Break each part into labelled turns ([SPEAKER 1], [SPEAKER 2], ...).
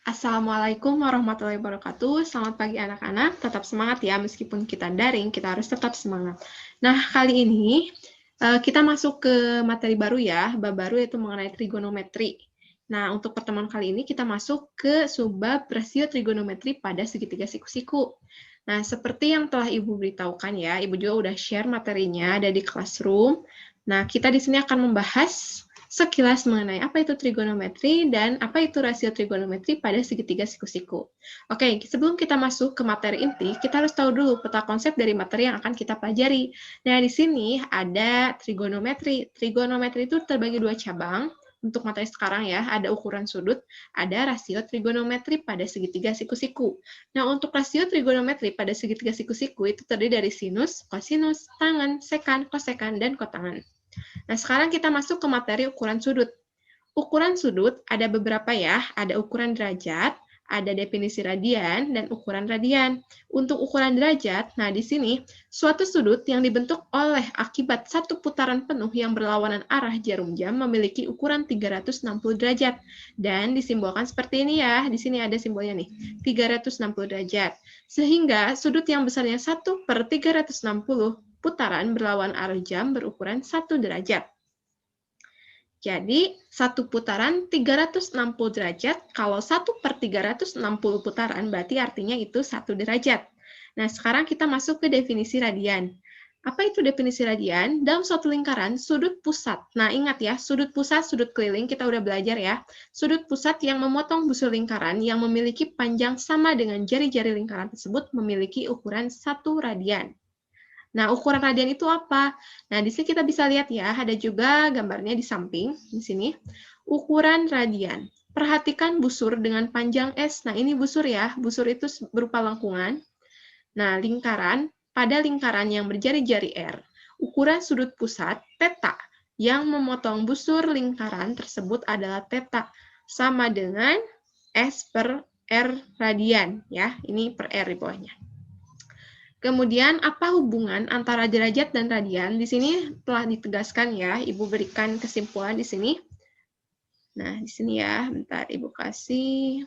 [SPEAKER 1] Assalamualaikum warahmatullahi wabarakatuh. Selamat pagi anak-anak. Tetap semangat ya, meskipun kita daring, kita harus tetap semangat. Nah, kali ini kita masuk ke materi baru ya, bab baru yaitu mengenai trigonometri. Nah, untuk pertemuan kali ini kita masuk ke subbab rasio trigonometri pada segitiga siku-siku. Nah, seperti yang telah Ibu beritahukan ya, Ibu juga udah share materinya ada di classroom. Nah, kita di sini akan membahas sekilas mengenai apa itu trigonometri dan apa itu rasio trigonometri pada segitiga siku-siku. Oke, sebelum kita masuk ke materi inti, kita harus tahu dulu peta konsep dari materi yang akan kita pelajari. Nah, di sini ada trigonometri. Trigonometri itu terbagi dua cabang. Untuk materi sekarang ya, ada ukuran sudut, ada rasio trigonometri pada segitiga siku-siku. Nah, untuk rasio trigonometri pada segitiga siku-siku itu terdiri dari sinus, kosinus, tangen, sekan, kosekan, dan kotangan. Nah, sekarang kita masuk ke materi ukuran sudut. Ukuran sudut ada beberapa ya, ada ukuran derajat, ada definisi radian, dan ukuran radian. Untuk ukuran derajat, nah di sini, suatu sudut yang dibentuk oleh akibat satu putaran penuh yang berlawanan arah jarum jam memiliki ukuran 360 derajat. Dan disimbolkan seperti ini ya, di sini ada simbolnya nih, 360 derajat. Sehingga sudut yang besarnya 1/360 putaran berlawan arah jam berukuran 1 derajat. Jadi, satu putaran 360 derajat, kalau 1/360 putaran, berarti artinya itu 1 derajat. Nah, sekarang kita masuk ke definisi radian. Apa itu definisi radian? Dalam suatu lingkaran, sudut pusat. Nah, ingat ya, sudut pusat, sudut keliling, kita udah belajar ya. Sudut pusat yang memotong busur lingkaran yang memiliki panjang sama dengan jari-jari lingkaran tersebut memiliki ukuran 1 radian. Nah, ukuran radian itu apa? Nah, di sini kita bisa lihat ya, ada juga gambarnya di samping, di sini. Ukuran radian. Perhatikan busur dengan panjang S. Nah, ini busur ya, busur itu berupa lengkungan. Nah, pada lingkaran yang berjari-jari R, ukuran sudut pusat, θ, yang memotong busur lingkaran tersebut adalah θ, sama dengan S per R radian. Ya, ini per R di bawahnya. Kemudian, apa hubungan antara derajat dan radian? Di sini telah ditegaskan ya, Ibu berikan kesimpulan di sini. Nah, di sini ya, bentar Ibu kasih.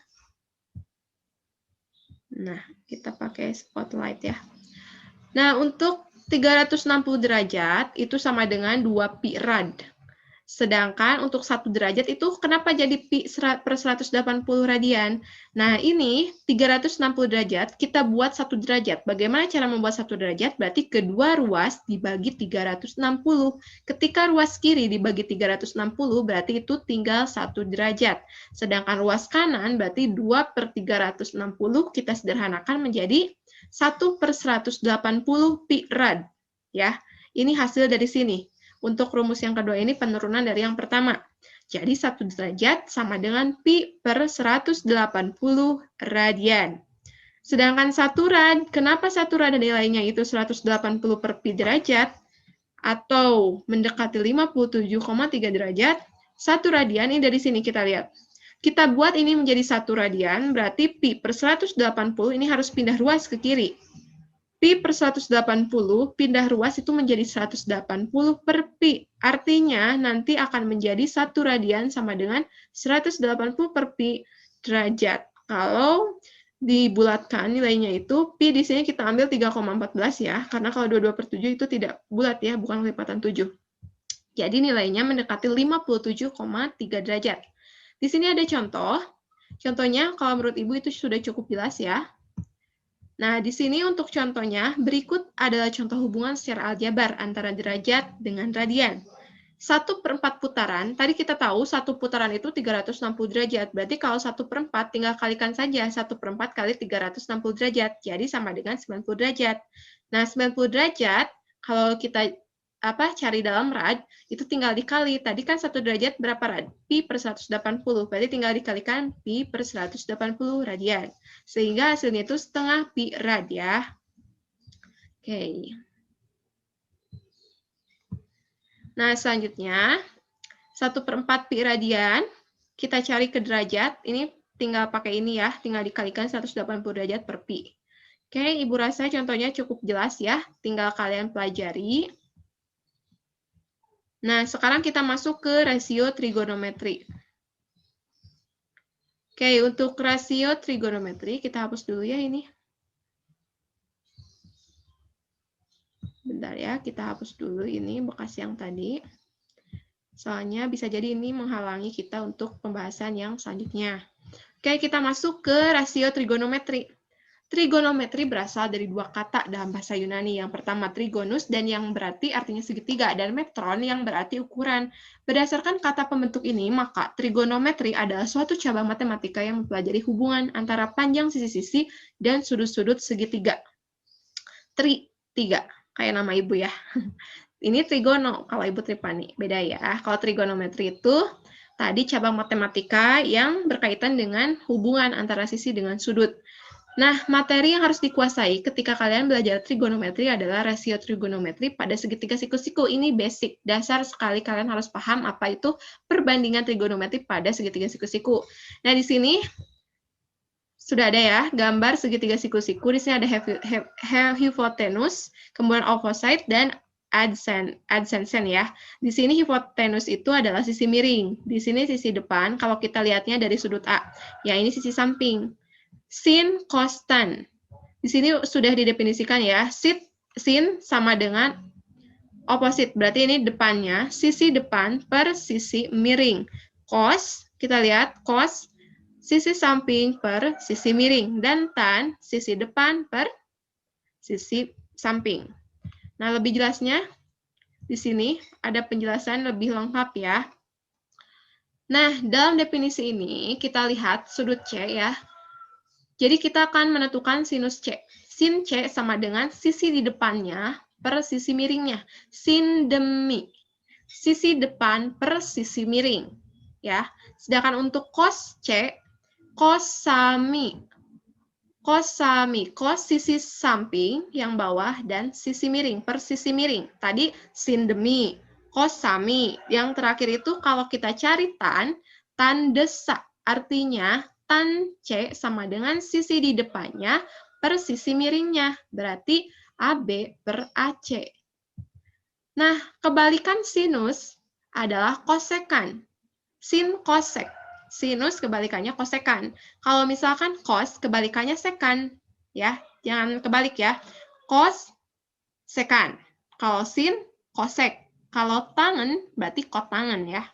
[SPEAKER 1] Nah, kita pakai spotlight ya. Nah, untuk 360 derajat itu sama dengan 2 pi rad. Sedangkan untuk 1 derajat itu kenapa jadi pi per 180 radian? Nah, ini 360 derajat, kita buat 1 derajat. Bagaimana cara membuat 1 derajat? Berarti kedua ruas dibagi 360. Ketika ruas kiri dibagi 360, berarti itu tinggal 1 derajat. Sedangkan ruas kanan berarti 2/360, kita sederhanakan menjadi 1/180 pi rad. Ya, ini hasil dari sini. Untuk rumus yang kedua ini penurunan dari yang pertama. Jadi 1 derajat sama dengan pi per 180 radian. Sedangkan 1 rad, kenapa 1 rad nilainya itu 180 per pi derajat? Atau mendekati 57,3 derajat. 1 radian, ini dari sini kita lihat. Kita buat ini menjadi 1 radian, berarti pi per 180 ini harus pindah ruas ke kiri. Pi per 180, pindah ruas itu menjadi 180 per pi. Artinya, nanti akan menjadi 1 radian sama dengan 180 per pi derajat. Kalau dibulatkan nilainya itu, pi di sini kita ambil 3,14 ya, karena kalau 22/7 itu tidak bulat ya, bukan lipatan 7. Jadi nilainya mendekati 57,3 derajat. Di sini ada contoh. Contohnya, kalau menurut Ibu itu sudah cukup jelas ya. Nah, di sini untuk contohnya, berikut adalah contoh hubungan secara aljabar antara derajat dengan radian. 1/4 putaran, tadi kita tahu 1 putaran itu 360 derajat, berarti kalau 1/4 tinggal kalikan saja 1/4 kali 360 derajat, jadi sama dengan 90 derajat. Nah, 90 derajat, kalau kita cari dalam rad, itu tinggal dikali. Tadi kan 1 derajat berapa rad? Pi per 180, berarti tinggal dikalikan pi per 180 radian. Sehingga hasilnya itu setengah pi rad ya. Oke. Nah, selanjutnya, 1/4 pi radian, kita cari ke derajat, ini tinggal pakai ini ya, tinggal dikalikan 180 derajat per pi. Oke, Ibu rasa contohnya cukup jelas ya, tinggal kalian pelajari. Nah, sekarang kita masuk ke rasio trigonometri. Oke, untuk rasio trigonometri, kita hapus dulu ya ini. Bentar ya, kita hapus dulu ini bekas yang tadi. Soalnya bisa jadi ini menghalangi kita untuk pembahasan yang selanjutnya. Oke, kita masuk ke rasio trigonometri. Trigonometri berasal dari dua kata dalam bahasa Yunani. Yang pertama trigonus dan yang berarti artinya segitiga, dan metron yang berarti ukuran. Berdasarkan kata pembentuk ini, maka trigonometri adalah suatu cabang matematika yang mempelajari hubungan antara panjang sisi-sisi dan sudut-sudut segitiga. Tiga, kayak nama ibu ya. Ini trigono, kalau ibu Tripani. Beda ya. Kalau trigonometri itu tadi cabang matematika yang berkaitan dengan hubungan antara sisi dengan sudut. Nah, materi yang harus dikuasai ketika kalian belajar trigonometri adalah rasio trigonometri pada segitiga siku-siku. Ini basic, dasar sekali kalian harus paham apa itu perbandingan trigonometri pada segitiga siku-siku. Nah, di sini sudah ada ya gambar segitiga siku-siku. Di sini ada hypotenuse, kemudian opposite, dan adjacent ya. Di sini hypotenuse itu adalah sisi miring. Di sini sisi depan, kalau kita lihatnya dari sudut A. Ya, ini sisi samping. Sin, cos, tan. Di sini sudah didefinisikan ya. Sin sama dengan opposite. Berarti ini depannya, sisi depan per sisi miring. Cos, kita lihat, cos, sisi samping per sisi miring. Dan tan, sisi depan per sisi samping. Nah, lebih jelasnya, di sini ada penjelasan lebih lengkap ya. Nah, dalam definisi ini, kita lihat sudut C ya. Jadi kita akan menentukan sinus C. Sin C sama dengan sisi di depannya per sisi miringnya. Sin demi. Sisi depan per sisi miring. Ya. Sedangkan untuk cos C, cos sami. Cos sami. Cos sisi samping yang bawah dan sisi miring per sisi miring. Tadi sin demi. Cos sami. Yang terakhir itu kalau kita cari tan desak. Artinya tan C sama dengan sisi di depannya per sisi miringnya. Berarti AB per AC. Nah, kebalikan sinus adalah kosekan. Sin kosek. Sinus kebalikannya kosekan. Kalau misalkan cos kebalikannya sekan. Ya, jangan kebalik ya. Cos sekan. Kalau sin kosek. Kalau tangan berarti kotangan ya.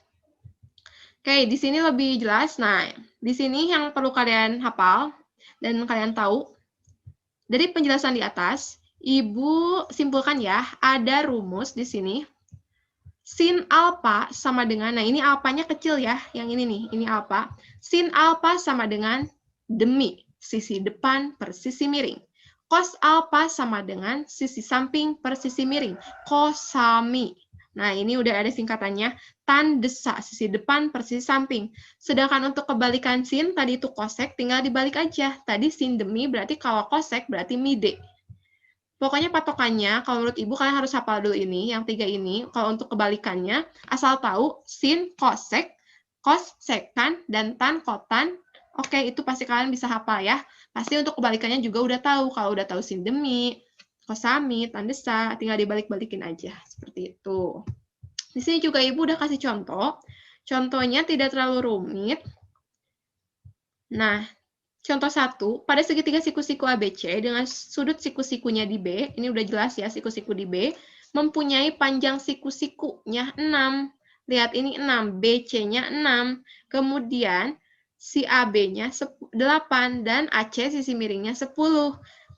[SPEAKER 1] Oke, di sini lebih jelas. Nah, di sini yang perlu kalian hafal dan kalian tahu, dari penjelasan di atas, Ibu simpulkan ya, ada rumus di sini. Sin alfa sama dengan, nah ini alfanya kecil ya, yang ini nih, ini alfa. Sin alfa sama dengan demi, sisi depan per sisi miring. Cos alfa sama dengan sisi samping per sisi miring. Kosami. Nah, ini udah ada singkatannya, tan desak, sisi depan per sisi samping. Sedangkan untuk kebalikan sin, tadi itu kosek, tinggal dibalik aja. Tadi sin demi, berarti kalau kosek, berarti mide. Pokoknya patokannya, kalau menurut Ibu, kalian harus hafal dulu ini, yang tiga ini. Kalau untuk kebalikannya, asal tahu sin, kosek, kos, sekan, dan tan, kotan. Oke, itu pasti kalian bisa hafal ya. Pasti untuk kebalikannya juga udah tahu. Kalau udah tahu sin demi, kosami, tan desak, tinggal dibalik-balikin aja. Seperti itu. Di sini juga Ibu udah kasih contoh. Contohnya tidak terlalu rumit. Nah, contoh 1, pada segitiga siku-siku ABC dengan sudut siku-sikunya di B, ini udah jelas ya siku-siku di B, mempunyai panjang siku-sikunya 6. Lihat ini 6, BC-nya 6. Kemudian si AB-nya 8 dan AC sisi miringnya 10.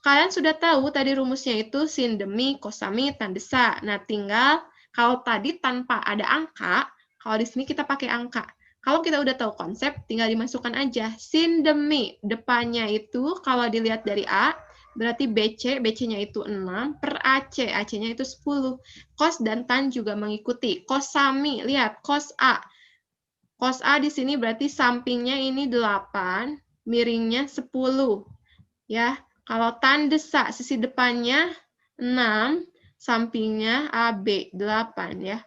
[SPEAKER 1] Kalian sudah tahu tadi rumusnya itu sin demi, kosami, tan desak. Nah, tinggal kalau tadi tanpa ada angka, kalau di sini kita pakai angka. Kalau kita udah tahu konsep, tinggal dimasukkan aja. Sin demi, depannya itu kalau dilihat dari A, berarti BC, BC-nya itu 6, per AC, AC-nya itu 10. Cos dan tan juga mengikuti. Kosami, lihat, cos A. Cos A di sini berarti sampingnya ini 8, miringnya 10. Ya, kalau tan desak, sisi depannya 6, sampingnya AB, 8 ya.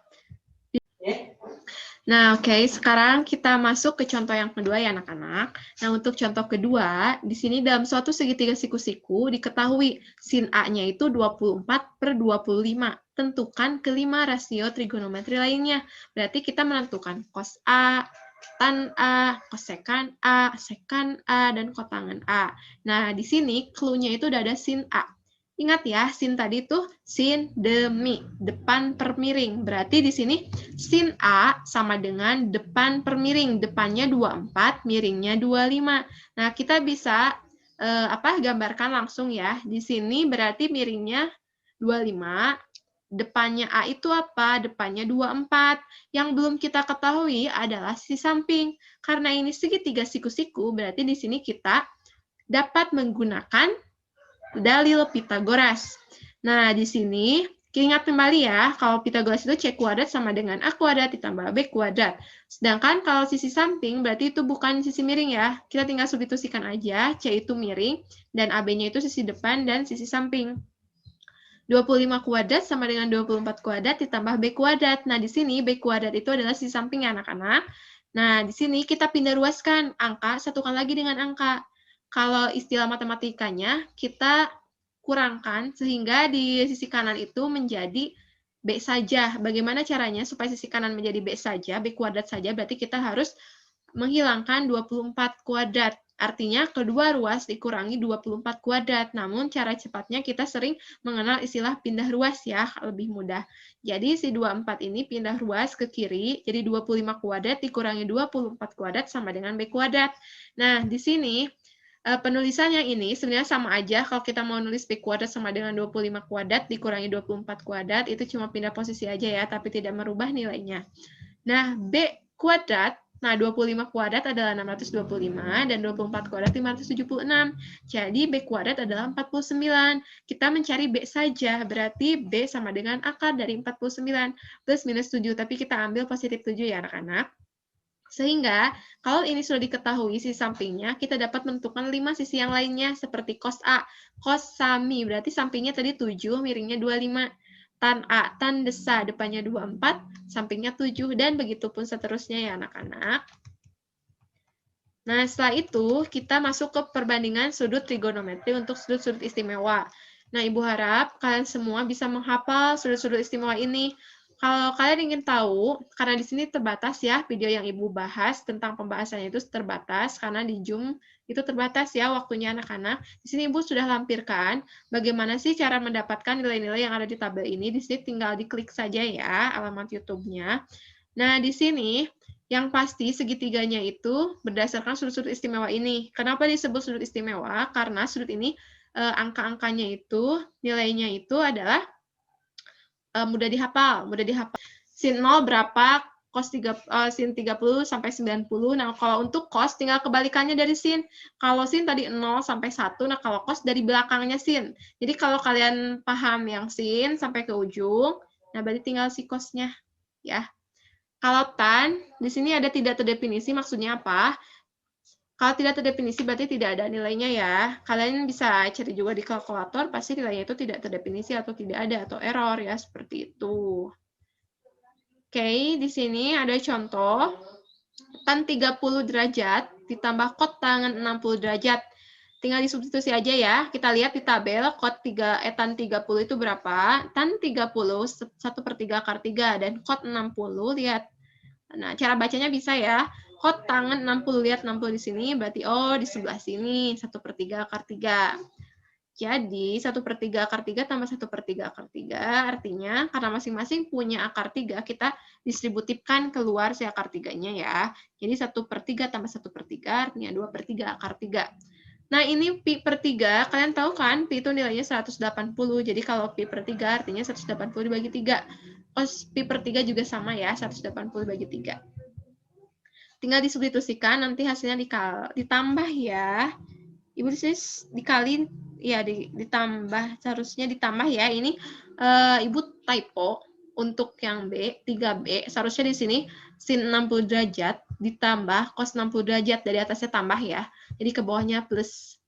[SPEAKER 1] Nah, oke, sekarang kita masuk ke contoh yang kedua ya anak-anak. Nah, untuk contoh kedua, di sini dalam suatu segitiga siku-siku diketahui sin A-nya itu 24/25. tentukan kelima rasio trigonometri lainnya. Berarti kita menentukan cos A, tan A, kosekan A, sekan A, dan kotangan A. Nah, di sini clue-nya itu udah ada sin A. Ingat ya, sin tadi tuh sin demi, depan per miring. Berarti di sini sin A sama dengan depan per miring. Depannya 24, miringnya 25. Nah, kita bisa gambarkan langsung ya. Di sini berarti miringnya 25, depannya A itu apa? Depannya 24. Yang belum kita ketahui adalah sisi samping. Karena ini segitiga siku-siku, berarti di sini kita dapat menggunakan dalil Pitagoras. Nah, di sini ingat kembali ya, kalau Pitagoras itu C kuadrat sama dengan A kuadrat ditambah B kuadrat. Sedangkan kalau sisi samping, berarti itu bukan sisi miring ya. Kita tinggal substitusikan aja, C itu miring, dan AB-nya itu sisi depan dan sisi samping. 25 kuadrat sama dengan 24 kuadrat ditambah B kuadrat. Nah, di sini B kuadrat itu adalah sisi samping ya, anak-anak. Nah, di sini kita pindah ruaskan angka, satukan lagi dengan angka. Kalau istilah matematikanya, kita kurangkan sehingga di sisi kanan itu menjadi B saja. Bagaimana caranya supaya sisi kanan menjadi B saja, B kuadrat saja, berarti kita harus menghilangkan 24 kuadrat. Artinya, kedua ruas dikurangi 24 kuadrat. Namun, cara cepatnya kita sering mengenal istilah pindah ruas ya, lebih mudah. Jadi, si 24 ini pindah ruas ke kiri, jadi 25 kuadrat dikurangi 24 kuadrat sama dengan B kuadrat. Nah, di sini, penulisannya ini sebenarnya sama aja. Kalau kita mau nulis B kuadrat sama dengan 25 kuadrat dikurangi 24 kuadrat, itu cuma pindah posisi aja ya, tapi tidak merubah nilainya. Nah, B kuadrat, nah 25 kuadrat adalah 625, dan 24 kuadrat 576. Jadi, B kuadrat adalah 49. Kita mencari B saja, berarti B sama dengan akar dari 49, plus minus 7, tapi kita ambil positif 7 ya anak-anak. Sehingga, kalau ini sudah diketahui sisi sampingnya, kita dapat menentukan 5 sisi yang lainnya, seperti cos A. Cos sami, berarti sampingnya tadi 7, miringnya 25. Tan A, tan desa, depannya 24, sampingnya 7, dan begitu pun seterusnya ya anak-anak. Nah, setelah itu, kita masuk ke perbandingan sudut trigonometri untuk sudut-sudut istimewa. Nah, Ibu harap kalian semua bisa menghafal sudut-sudut istimewa ini. Kalau kalian ingin tahu, karena di sini terbatas ya video yang Ibu bahas tentang pembahasannya itu terbatas, karena di Zoom itu terbatas ya waktunya anak-anak. Di sini Ibu sudah lampirkan bagaimana sih cara mendapatkan nilai-nilai yang ada di tabel ini. Di sini tinggal diklik saja ya alamat YouTube-nya. Nah, di sini yang pasti segitiganya itu berdasarkan sudut-sudut istimewa ini. Kenapa disebut sudut istimewa? Karena sudut ini angka-angkanya itu, nilainya itu adalah mudah dihafal. Sin 0 berapa, cos sin 30 sampai 90. Nah, kalau untuk cos tinggal kebalikannya dari sin. Kalau sin tadi 0 sampai 1, nah kalau cos dari belakangnya sin. Jadi kalau kalian paham yang sin sampai ke ujung, nah berarti tinggal si cosnya ya. Kalau tan, di sini ada tidak terdefinisi, maksudnya apa? Kalau tidak terdefinisi berarti tidak ada nilainya ya. Kalian bisa cari juga di kalkulator, pasti nilainya itu tidak terdefinisi atau tidak ada, atau error ya, seperti itu. Oke, di sini ada contoh. Tan 30 derajat ditambah kot tangan 60 derajat. Tinggal disubstitusi aja ya. Kita lihat di tabel, tan 30 itu berapa? Tan 30, 1/3 akar 3, dan kot 60, lihat. Nah, cara bacanya bisa ya. Kot tangan 60, lihat 60 di sini, berarti oh di sebelah sini, 1/3 akar 3. Jadi, 1/3 akar 3 tambah 1/3 akar 3, artinya karena masing-masing punya akar 3, kita distributifkan keluar si akar 3-nya ya. Jadi, 1/3 tambah 1/3, artinya 2/3 akar 3. Nah, ini pi per 3, kalian tahu kan, pi itu nilainya 180, jadi kalau pi per 3 artinya 180 dibagi 3. Cos pi per 3 juga sama ya, 180 dibagi 3. Tinggal disubstitusikan, nanti hasilnya ditambah ya. Ibu di sini dikali, ya ditambah, seharusnya ditambah ya. Ini Ibu typo untuk yang B, 3B, seharusnya di sini sin 60 derajat ditambah cos 60 derajat, dari atasnya tambah ya. Jadi ke bawahnya plus.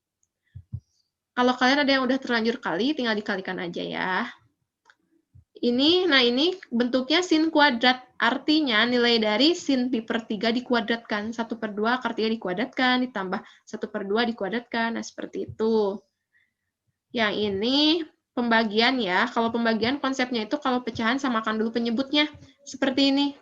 [SPEAKER 1] Kalau kalian ada yang udah terlanjur kali, tinggal dikalikan aja ya. Nah ini bentuknya sin kuadrat, artinya nilai dari sin pi per 3 dikuadratkan, 1/2 akar 3 dikuadratkan, ditambah 1/2 dikuadratkan, nah seperti itu. Yang ini pembagian ya. Kalau pembagian konsepnya itu kalau pecahan samakan dulu penyebutnya. Seperti ini.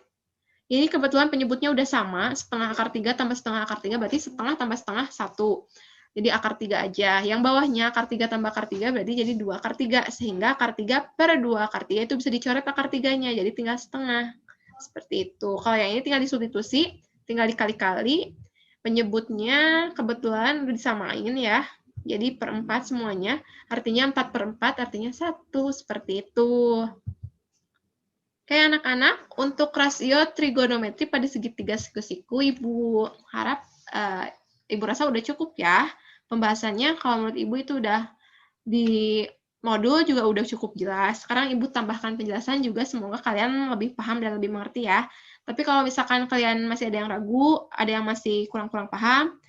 [SPEAKER 1] Ini kebetulan penyebutnya udah sama, setengah akar 3 tambah setengah akar 3 berarti setengah tambah setengah 1. Jadi akar 3 aja. Yang bawahnya akar 3 tambah akar 3 berarti jadi 2 akar 3. Sehingga akar 3 per 2 akar 3 itu bisa dicoret akar 3-nya, jadi tinggal setengah. Seperti itu. Kalau yang ini tinggal disubstitusi, tinggal dikali-kali. Penyebutnya kebetulan udah disamain ya. Jadi per 4 semuanya. Artinya 4 per 4 artinya 1. Seperti itu. Oke anak-anak, untuk rasio trigonometri pada segitiga siku-siku, Ibu harap, Ibu rasa udah cukup ya. Pembahasannya kalau menurut Ibu itu udah di modul juga udah cukup jelas. Sekarang Ibu tambahkan penjelasan juga, semoga kalian lebih paham dan lebih mengerti ya. Tapi kalau misalkan kalian masih ada yang ragu, ada yang masih kurang-kurang paham,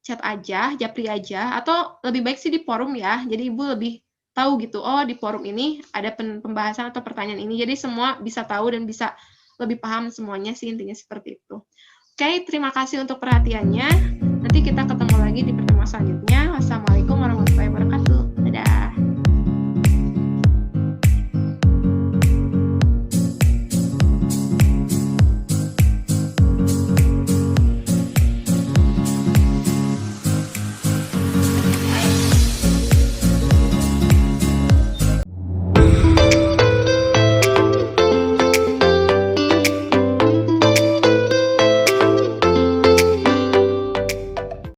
[SPEAKER 1] chat aja, japri aja, atau lebih baik sih di forum ya. Jadi Ibu lebih tahu gitu, oh di forum ini ada pembahasan atau pertanyaan ini, jadi semua bisa tahu dan bisa lebih paham semuanya sih, intinya seperti itu. Oke, terima kasih untuk perhatiannya. Nanti kita ketemu lagi di pertemuan selanjutnya. Wassalamualaikum.